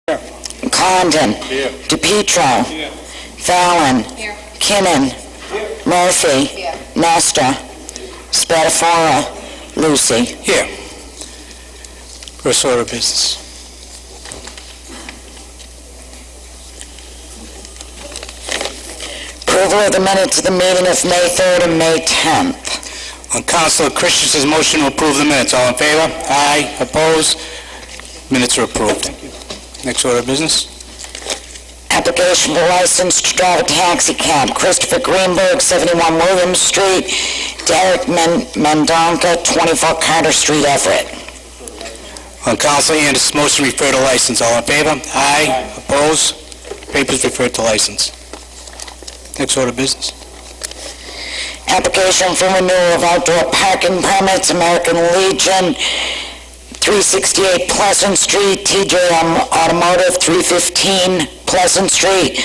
Condon. Here. DePietro. Here. Fallon. Here. Kinnon. Murphy. Here. Nestor. Spatafora. Lucy. Here. First order of business. Approval of the minutes of the meeting of May 3rd and May 10th. On Councilor Christensen's motion to approve the minutes, all in favor? Aye. Opposed? Minutes are approved. Next order of business. Application for license to drive a taxi cab, Christopher Greenberg, 71 Williams Street, Derek Mendonca, 24 Carter Street, Everett. On Councilor Anderson's motion to refer to license, all in favor? Aye. Opposed? Papers referred to license. Next order of business. Application for renewal of outdoor parking permits, American Legion, 368 Pleasant Street, TJM Automotive, 315 Pleasant Street,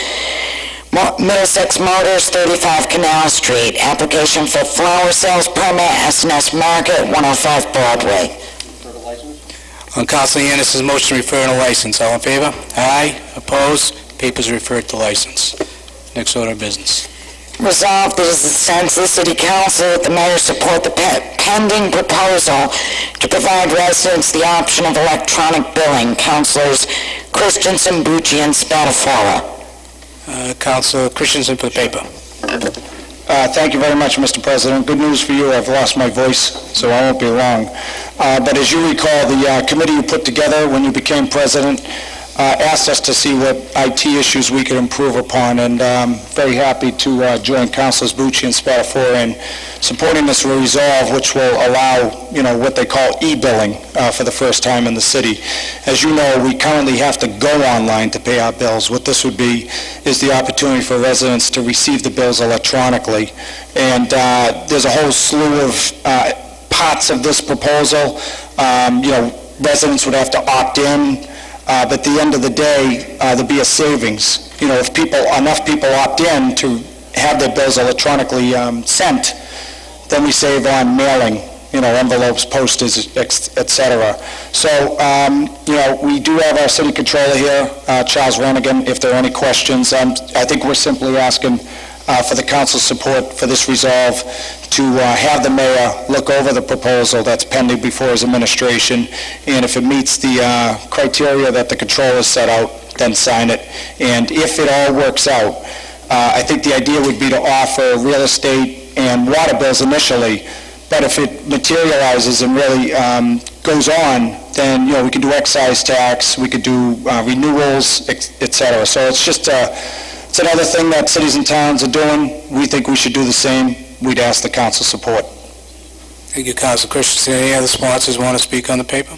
Middlesex Motors, 35 Canal Street. Application for flower sales permit, S&S Market, 105 Broadway. On Councilor Anderson's motion to refer to license, all in favor? Aye. Opposed? Papers referred to license. Next order of business. Resolved that it is the sense of the City Council that the mayor support the pending proposal to provide residents the option of electronic billing. Councilors Christensen, Bucci, and Spatafora. Councilor Christensen for the paper. Thank you very much, Mr. President. Good news for you, I've lost my voice, so I won't be long. But as you recall, the committee you put together when you became president asked us to see what IT issues we could improve upon, and I'm very happy to join Councilors Bucci and Spatafora in supporting this resolve, which will allow, what they call e-billing for the first time in the city. As you know, we currently have to go online to pay our bills. What this would be is the opportunity for residents to receive the bills electronically, and there's a whole slew of parts of this proposal. Residents would have to opt in. But at the end of the day, there'll be a savings. If enough people opt in to have their bills electronically sent, then we save on mailing, envelopes, postage, et cetera. So, we do have our city controller here, Charles Renigan. If there are any questions, I think we're simply asking for the council's support for this resolve to have the mayor look over the proposal that's pending before his administration, and if it meets the criteria that the controller set out, then sign it. And if it all works out, I think the idea would be to offer real estate and water bills initially, but if it materializes and really goes on, then we could do excise tax, we could do renewals, et cetera. So it's just it's another thing that cities and towns are doing. We think we should do the same. We'd ask the council support. Thank you, Councilor Christensen. Any other sponsors want to speak on the paper?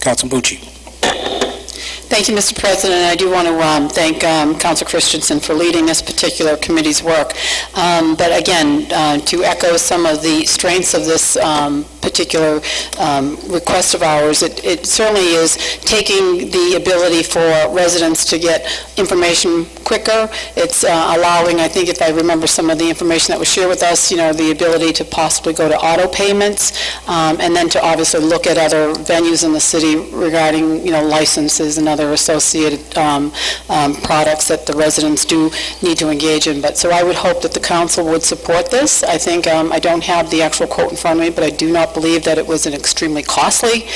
Councilor Bucci. Thank you, Mr. President. I do want to thank Councilor Christensen for leading this particular committee's work. But again, to echo some of the strengths of this particular request of ours, it certainly is taking the ability for residents to get information quicker. It's allowing, I think if I remember some of the information that was shared with us, the ability to possibly go to auto payments, and then to obviously look at other venues in the city regarding, licenses and other associated products that the residents do need to engage in. But so I would hope that the council would support this. I think I don't have the actual quote in front of me, but I do not believe that it was an extremely costly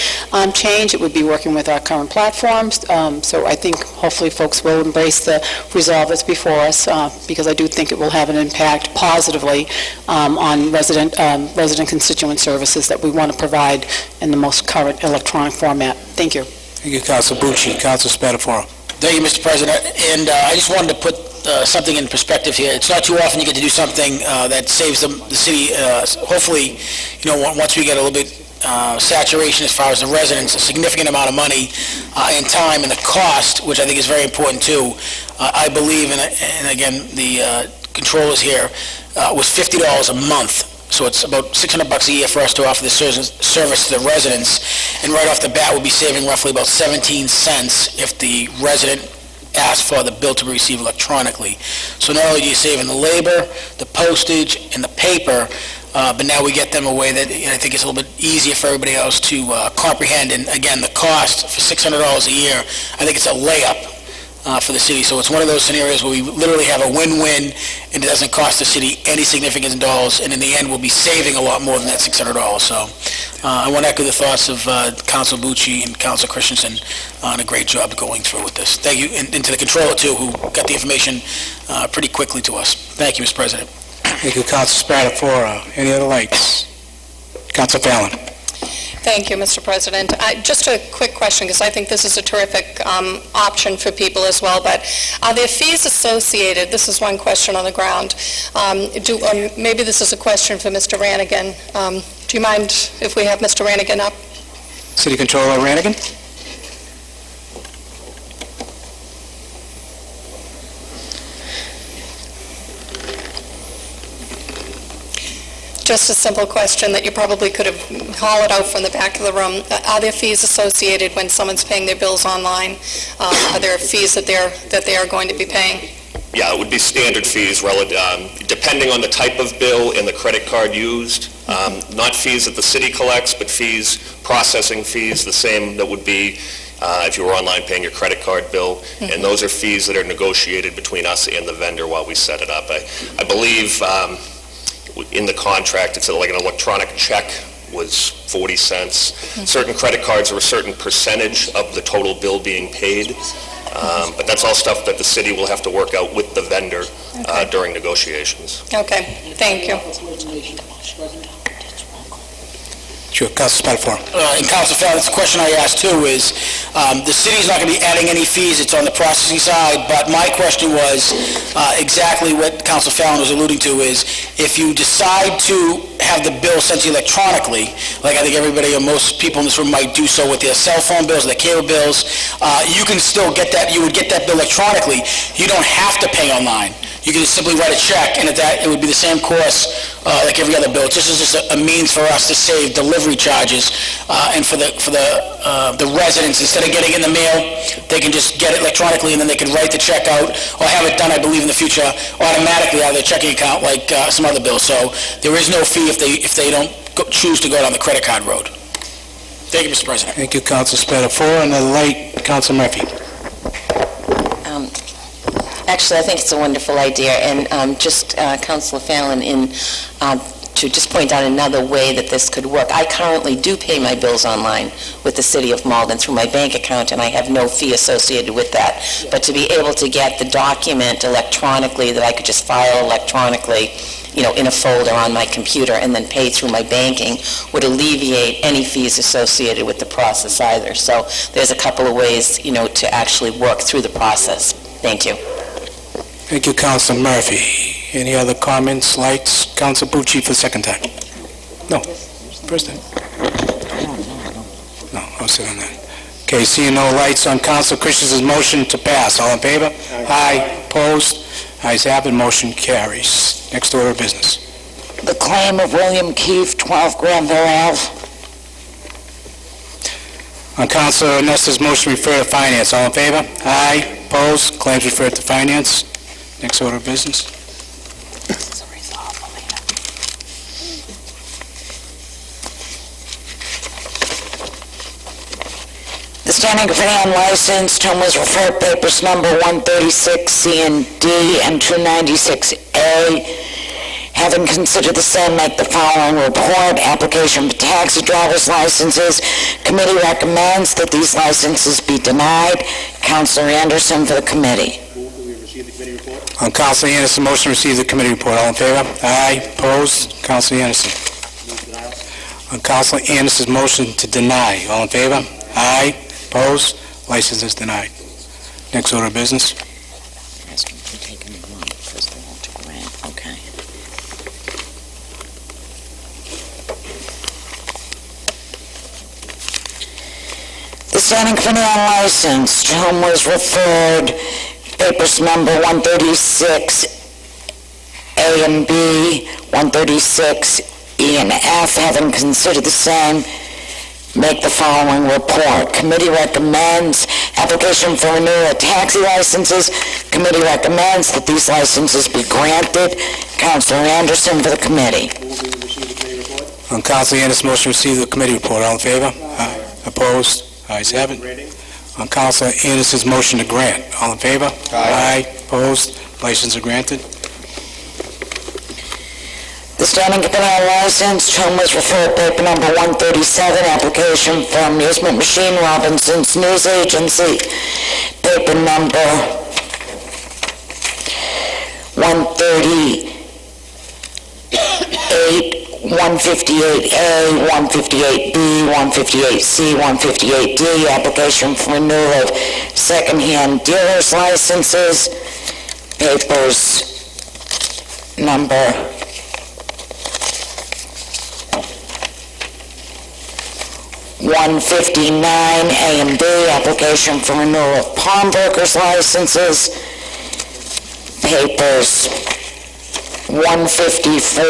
change. It would be working with our current platforms. So I think hopefully folks will embrace the resolve that's before us, because I do think it will have an impact positively on resident constituent services that we want to provide in the most current electronic format. Thank you. Thank you, Councilor Bucci. Councilor Spatafora. Thank you, Mr. President. And I just wanted to put something in perspective here. It's not too often you get to do something that saves the city. Hopefully, once we get a little bit saturation as far as the residents, a significant amount of money and time, and the cost, which I think is very important too. I believe, and again, the controllers here, was $50 a month. So it's about $600 a year for us to offer the service to the residents, and right off the bat we'll be saving roughly about 17 cents if the resident asks for the bill to be received electronically. So not only do you save in the labor, the postage, and the paper, but now we get them a way that I think is a little bit easier for everybody else to comprehend. And again, the cost for $600 a year, I think it's a layup for the city. So it's one of those scenarios where we literally have a win-win, and it doesn't cost the city any significant in dollars, and in the end, we'll be saving a lot more than that $600. So I want to echo the thoughts of Council Bucci and Council Christensen on a great job going through with this. Thank you, and to the controller, too, who got the information pretty quickly to us. Thank you, Mr. President. Thank you, Council Spatafora. Any other lights? Council Fallon. Thank you, Mr. President. Just a quick question, because I think this is a terrific option for people as well, but are there fees associated? This is one question on the ground. Maybe this is a question for Mr. Ranigan. Do you mind if we have Mr. Ranigan up? City Controller Ranigan. Just a simple question that you probably could have hollered out from the back of the room. Are there fees associated when someone's paying their bills online? Are there fees that they are going to be paying? Yeah, it would be standard fees, depending on the type of bill and the credit card used. Not fees that the city collects, but processing fees, the same that would be if you were online paying your credit card bill. Mm-hmm. And those are fees that are negotiated between us and the vendor while we set it up. I believe in the contract, it's like an electronic check was 40 cents. Mm-hmm. Certain credit cards are a certain percentage of the total bill being paid. But that's all stuff that the city will have to work out with the vendor during negotiations. Okay, thank you. Sure, Council Spatafora. And Council Fallon, the question I asked too is, the city's not going to be adding any fees, it's on the processing side, but my question was exactly what Council Fallon was alluding to is, if you decide to have the bill sent to you electronically, like I think everybody or most people in this room might do so with their cell phone bills, their cable bills, you can still get that, you would get that bill electronically. You don't have to pay online. You can just simply write a check, and it would be the same cost like every other bill. This is just a means for us to save delivery charges, and for the residents, instead of getting it in the mail, they can just get it electronically, and then they can write the check out, or have it done, I believe, in the future, automatically out of their checking account, like some other bills. So there is no fee if they don't choose to go down the credit card road. Thank you, Mr. President. Thank you, Council Spatafora. Another light, Council Murphy. Actually, I think it's a wonderful idea, and Councilor Fallon, to just point out another way that this could work. I currently do pay my bills online with the City of Malden through my bank account, and I have no fee associated with that. But to be able to get the document electronically, that I could just file electronically, in a folder on my computer and then pay through my banking, would alleviate any fees associated with the process either. So there's a couple of ways, to actually work through the process. Thank you. Thank you, Council Murphy. Any other comments, lights? Council Bucci for the second time. No, first time. No, I'll sit on that. Okay, seeing no lights on Council Christensen's motion to pass. All in favor? Aye. Opposed? Ayes have it, motion carries. Next order of business. The claim of William Keefe, 12 Granville Ave. On Councilor Nestor's motion, refer to Finance. All in favor? Aye. Opposed? Claims referred to Finance. Next order of business. The standing committee on licensed whom was referred papers number 136C and D and 296A. Having considered the same, make the following report. Application for taxi driver's licenses. Committee recommends that these licenses be denied. Councilor Anderson for the committee. On Councilor Anderson's motion, receive the committee report. All in favor? Aye. Opposed? Councilor Anderson. On Councilor Anderson's motion to deny. All in favor? Aye. Opposed? License is denied. Next order of business. Asking for taking it wrong because they want to grant. Okay. The standing committee on licensed whom was referred papers number 136A and B, 136E and F, having considered the same, make the following report. Committee recommends application for renewal of taxi licenses. Committee recommends that these licenses be granted. Councilor Anderson for the committee. On Council Anderson's motion to receive the committee report, all in favor? Aye. Opposed? Ayes have it. On Council Anderson's motion to grant, all in favor? Aye. Opposed? License are granted. The standing committee on license, term was referred paper number 137, application for amusement machine, Robinson's News Agency, paper number 138, 158A, 158B, 158C, 158D, application for renewal of second-hand dealer's licenses, papers number 159, A and B, application for renewal of pawnbrokers licenses, papers 154,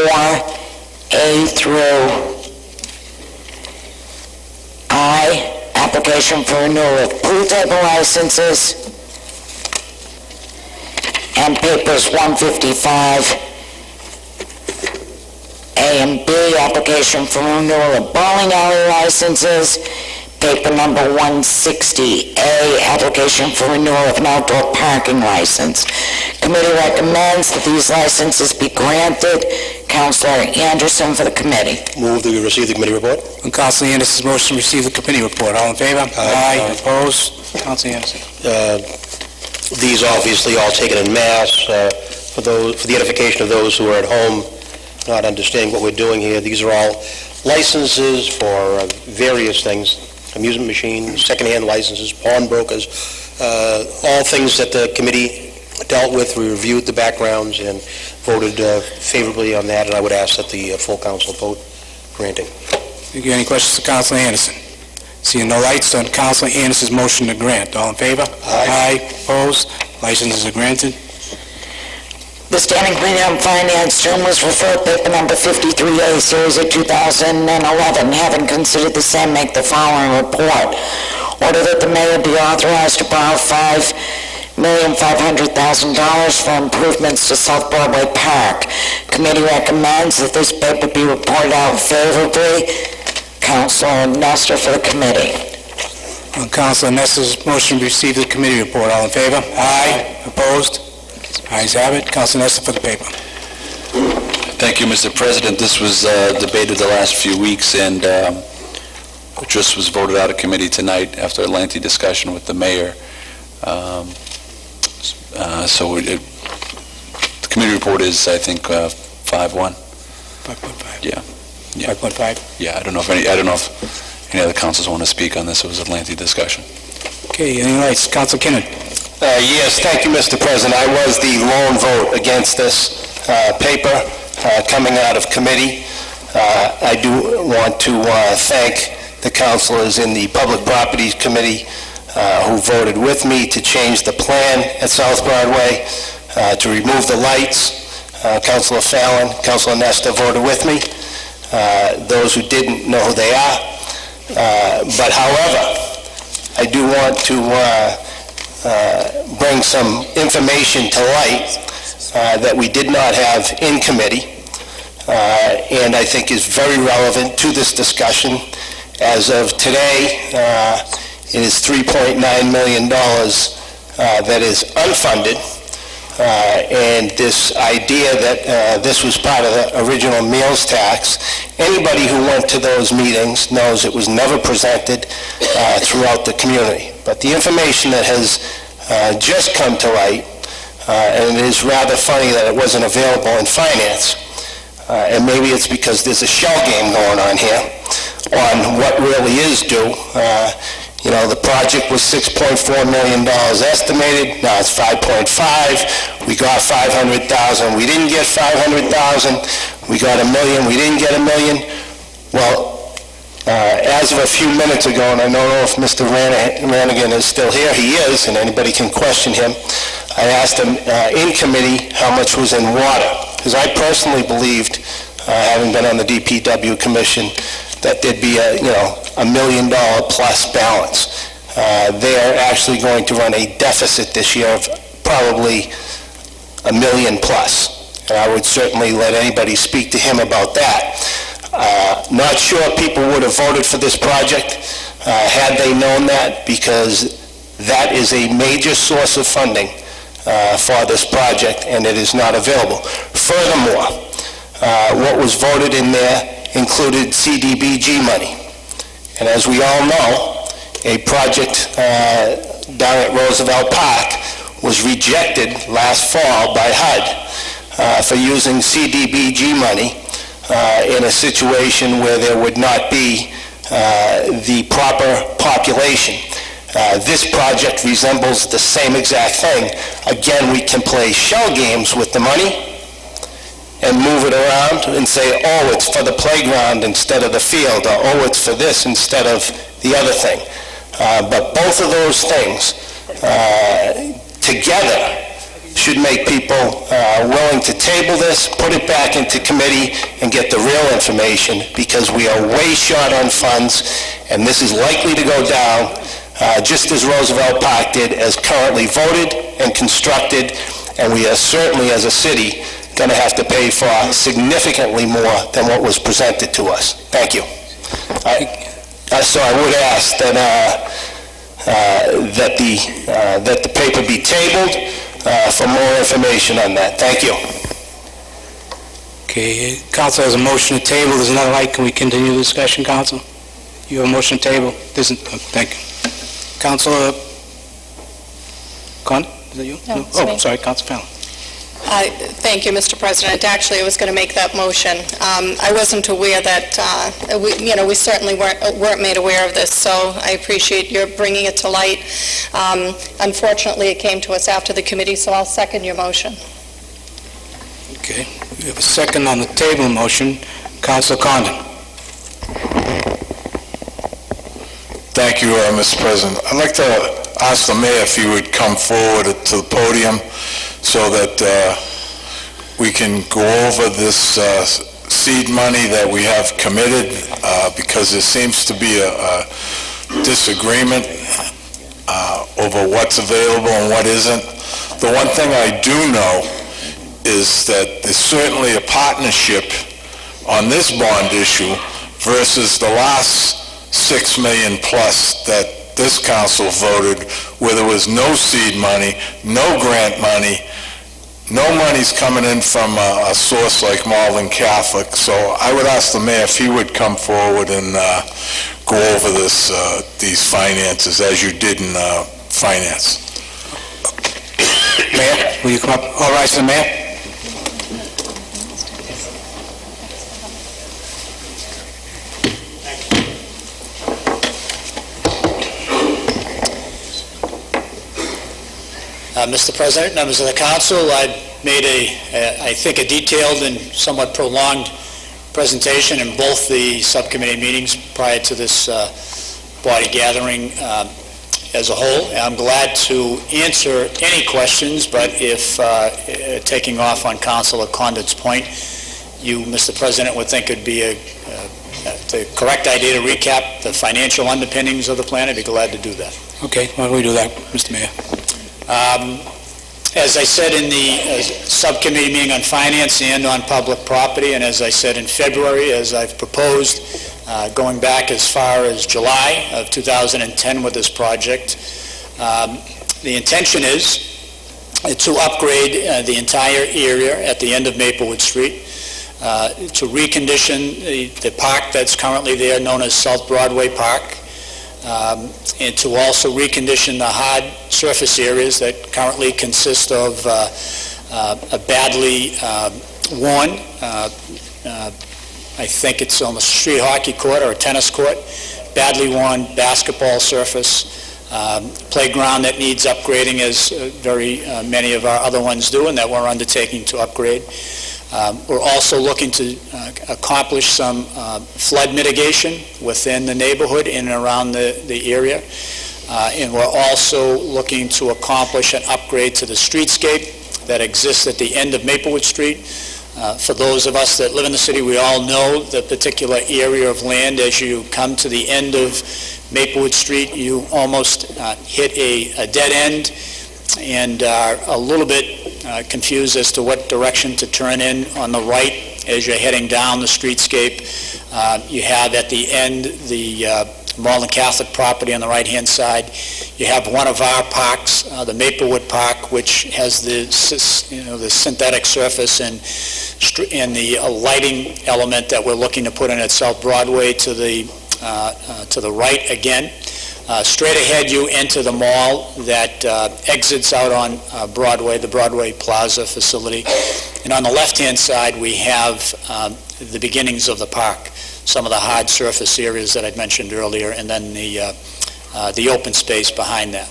A through I, application for renewal of pool table licenses, and papers 155, A and B, application for renewal of bowling alley licenses, paper number 160A, application for renewal of an outdoor parking license. Committee recommends that these licenses be granted. Councilor Anderson for the committee. Move that we receive the committee report. On Council Anderson's motion to receive the committee report, all in favor? Aye. Opposed? Council Anderson. These obviously all taken en masse for the edification of those who are at home not understanding what we're doing here. These are all licenses for various things, amusement machines, secondhand licenses, pawnbrokers, all things that the committee dealt with. We reviewed the backgrounds and voted favorably on that, and I would ask that the full council vote granting. Thank you. Any questions to Council Anderson? Seeing no lights on Council Anderson's motion to grant, all in favor? Aye. Opposed? Licenses are granted. The Standing Committee on Finance, term was referred paper number 53A, series of 2011. Having considered the same, make the following report. Order that the mayor be authorized to borrow $5,500,000 for improvements to South Broadway Park. Committee recommends that this paper be reported out favorably. Councilor Nestor for the committee. On Councilor Nestor's motion to receive the committee report, all in favor? Aye. Opposed? Ayes have it. Councilor Nestor for the paper. Thank you, Mr. President. This was debated the last few weeks, and just was voted out of committee tonight after a lengthy discussion with the mayor. The committee report is, I think, 5-1. 5.5. Yeah. 5.5. Yeah, I don't know if any other councils want to speak on this. It was a lengthy discussion. Okay, any lights? Councilor Kinnon. Yes, thank you, Mr. President. I was the lone vote against this paper coming out of committee. I do want to thank the councilors in the Public Properties Committee who voted with me to change the plan at South Broadway, to remove the lights. Councilor Fallon, Councilor Nestor voted with me. Those who didn't know who they are. But however, I do want to bring some information to light that we did not have in committee, and I think is very relevant to this discussion. As of today, it is $3.9 million that is unfunded, and this idea that this was part of the original meals tax, anybody who went to those meetings knows it was never presented throughout the community. But the information that has just come to light, and it is rather funny that it wasn't available in finance, and maybe it's because there's a shell game going on here on what really is due. The project was $6.4 million estimated, now it's 5.5. We got 500,000, we didn't get 500,000. We got $1 million, we didn't get $1 million. Well, as of a few minutes ago, and I don't know if Mr. Ranigan is still here, he is, and anybody can question him. I asked him in committee how much was in water, because I personally believed, having been on the DPW commission, that there'd be a $1 million plus balance. They're actually going to run a deficit this year of probably $1 million plus. And I would certainly let anybody speak to him about that. Not sure people would have voted for this project had they known that, because that is a major source of funding for this project, and it is not available. Furthermore, what was voted in there included CDBG money. And as we all know, a project down at Roosevelt Park was rejected last fall by HUD for using CDBG money in a situation where there would not be the proper population. This project resembles the same exact thing. Again, we can play shell games with the money and move it around and say, oh, it's for the playground instead of the field, or oh, it's for this instead of the other thing. But both of those things together should make people willing to table this, put it back into committee, and get the real information, because we are way short on funds, and this is likely to go down just as Roosevelt Park did, as currently voted and constructed, and we are certainly, as a city, going to have to pay for significantly more than what was presented to us. Thank you. So I would ask that the paper be tabled for more information on that. Thank you. Okay, council has a motion to table. There's another light. Can we continue the discussion, council? You have a motion to table? Thank you. Councilor Condon, is that you? No, it's me. Oh, sorry, Council Fallon. Thank you, Mr. President. Actually, I was going to make that motion. I wasn't aware that, we certainly weren't made aware of this, so I appreciate your bringing it to light. Unfortunately, it came to us after the committee, so I'll second your motion. Okay, we have a second on the table motion. Councilor Condon. Thank you, Mr. President. I'd like to ask the mayor if he would come forward to the podium so that we can go over this seed money that we have committed, because there seems to be a disagreement over what's available and what isn't. The one thing I do know is that there's certainly a partnership on this bond issue versus the last 6 million plus that this council voted, where there was no seed money, no grant money, no money's coming in from a source like Malden Catholic. So I would ask the mayor if he would come forward and go over these finances as you did in finance. Mayor, will you come up? All right, sir, Mayor. Mr. President, members of the council, I made I think a detailed and somewhat prolonged presentation in both the subcommittee meetings prior to this body gathering as a whole. I'm glad to answer any questions, but if, taking off on Councilor Condon's point, you, Mr. President, would think it'd be the correct idea to recap the financial underpinnings of the plan, I'd be glad to do that. Okay, why don't we do that, Mr. Mayor? As I said in the subcommittee meeting on finance and on public property, and as I said in February, as I've proposed, going back as far as July of 2010 with this project, the intention is to upgrade the entire area at the end of Maplewood Street, to recondition the park that's currently there, known as South Broadway Park, and to also recondition the hard surface areas that currently consist of a badly worn, I think it's almost a street hockey court or a tennis court, badly worn basketball surface, playground that needs upgrading, as very many of our other ones do, and that we're undertaking to upgrade. We're also looking to accomplish some flood mitigation within the neighborhood in and around the area. And we're also looking to accomplish an upgrade to the streetscape that exists at the end of Maplewood Street. For those of us that live in the city, we all know the particular area of land. As you come to the end of Maplewood Street, you almost hit a dead end and are a little bit confused as to what direction to turn in on the right as you're heading down the streetscape. You have at the end the Malden Catholic property on the right-hand side. You have one of our parks, the Maplewood Park, which has the synthetic surface and the lighting element that we're looking to put in at South Broadway to the right again. Straight ahead, you enter the mall that exits out on Broadway, the Broadway Plaza facility. And on the left-hand side, we have the beginnings of the park, some of the hard surface areas that I'd mentioned earlier, and then the open space behind that.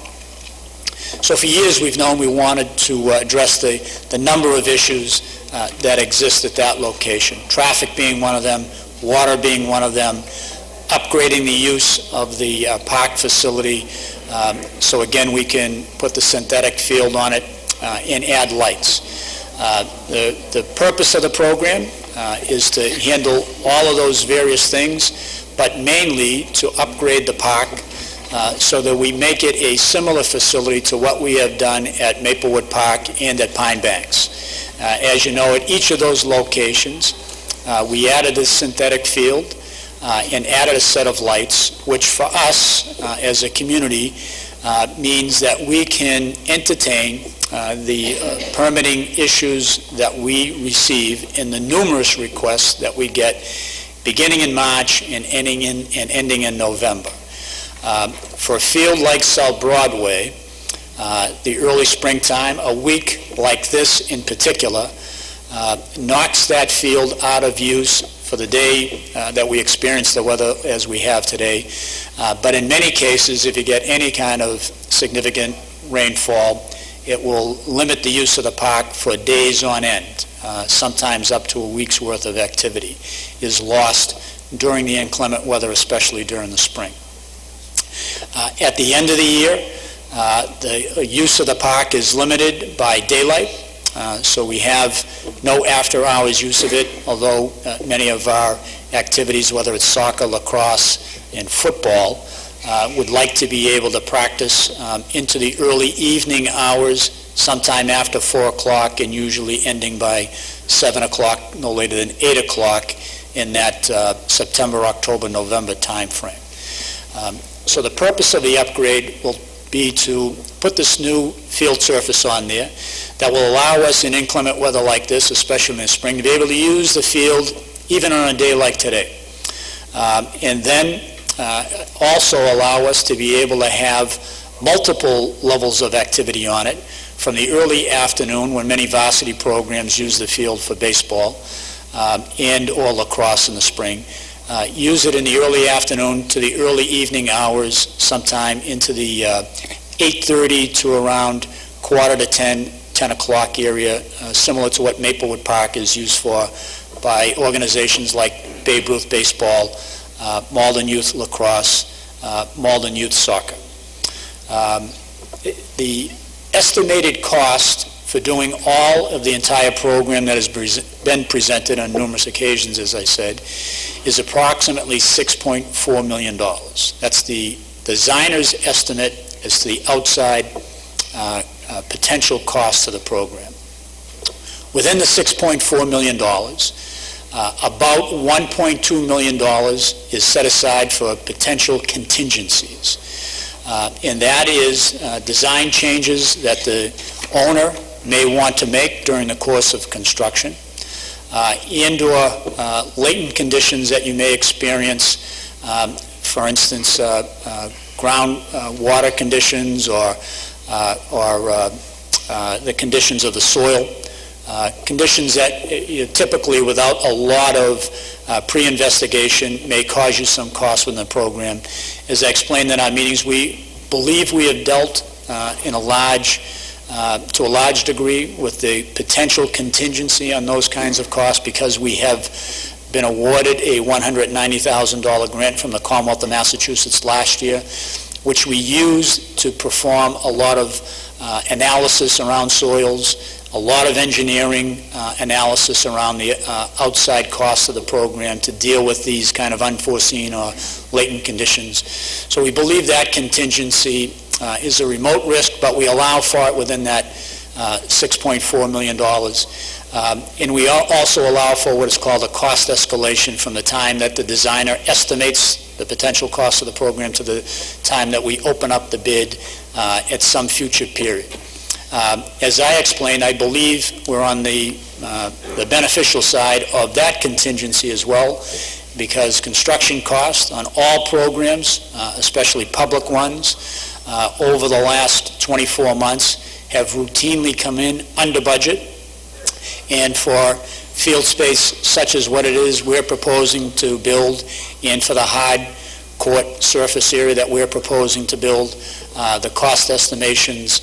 So for years, we've known we wanted to address the number of issues that exist at that location, traffic being one of them, water being one of them, upgrading the use of the park facility, so again we can put the synthetic field on it and add lights. The purpose of the program is to handle all of those various things, but mainly to upgrade the park so that we make it a similar facility to what we have done at Maplewood Park and at Pine Banks. As you know, at each of those locations, we added this synthetic field and added a set of lights, which for us as a community means that we can entertain the permitting issues that we receive in the numerous requests that we get beginning in March and ending in November. For a field like South Broadway, the early springtime, a week like this in particular, knocks that field out of use for the day that we experience the weather as we have today. But in many cases, if you get any kind of significant rainfall, it will limit the use of the park for days on end. Sometimes up to a week's worth of activity is lost during the inclement weather, especially during the spring. At the end of the year, the use of the park is limited by daylight. So we have no after-hours use of it, although many of our activities, whether it's soccer, lacrosse, and football, would like to be able to practice into the early evening hours, sometime after 4 o'clock, and usually ending by 7 o'clock, no later than 8 o'clock in that September, October, November time frame. So the purpose of the upgrade will be to put this new field surface on there that will allow us in inclement weather like this, especially in the spring, to be able to use the field even on a day like today. And then also allow us to be able to have multiple levels of activity on it, from the early afternoon when many varsity programs use the field for baseball and or lacrosse in the spring. Use it in the early afternoon to the early evening hours, sometime into the 8:30 to around 9:45, 10 o'clock area, similar to what Maplewood Park is used for by organizations like Babe Ruth Baseball, Malden Youth Lacrosse, Malden Youth Soccer. The estimated cost for doing all of the entire program that has been presented on numerous occasions, as I said, is approximately $6.4 million. That's the designer's estimate as to the outside potential cost of the program. Within the $6.4 million, about $1.2 million is set aside for potential contingencies. And that is design changes that the owner may want to make during the course of construction, and/or latent conditions that you may experience, for instance, ground water conditions or the conditions of the soil, conditions that typically without a lot of pre-investigation may cause you some costs within the program. As I explained in our meetings, we believe we have dealt to a large degree with the potential contingency on those kinds of costs because we have been awarded a $190,000 grant from the Commonwealth of Massachusetts last year, which we used to perform a lot of analysis around soils, a lot of engineering analysis around the outside costs of the program to deal with these kind of unforeseen or latent conditions. So we believe that contingency is a remote risk, but we allow for it within that $6.4 million. And we also allow for what is called a cost escalation from the time that the designer estimates the potential cost of the program to the time that we open up the bid at some future period. As I explained, I believe we're on the beneficial side of that contingency as well, because construction costs on all programs, especially public ones, over the last 24 months have routinely come in under budget. And for field space such as what it is we're proposing to build, and for the hard court surface area that we're proposing to build, the cost estimations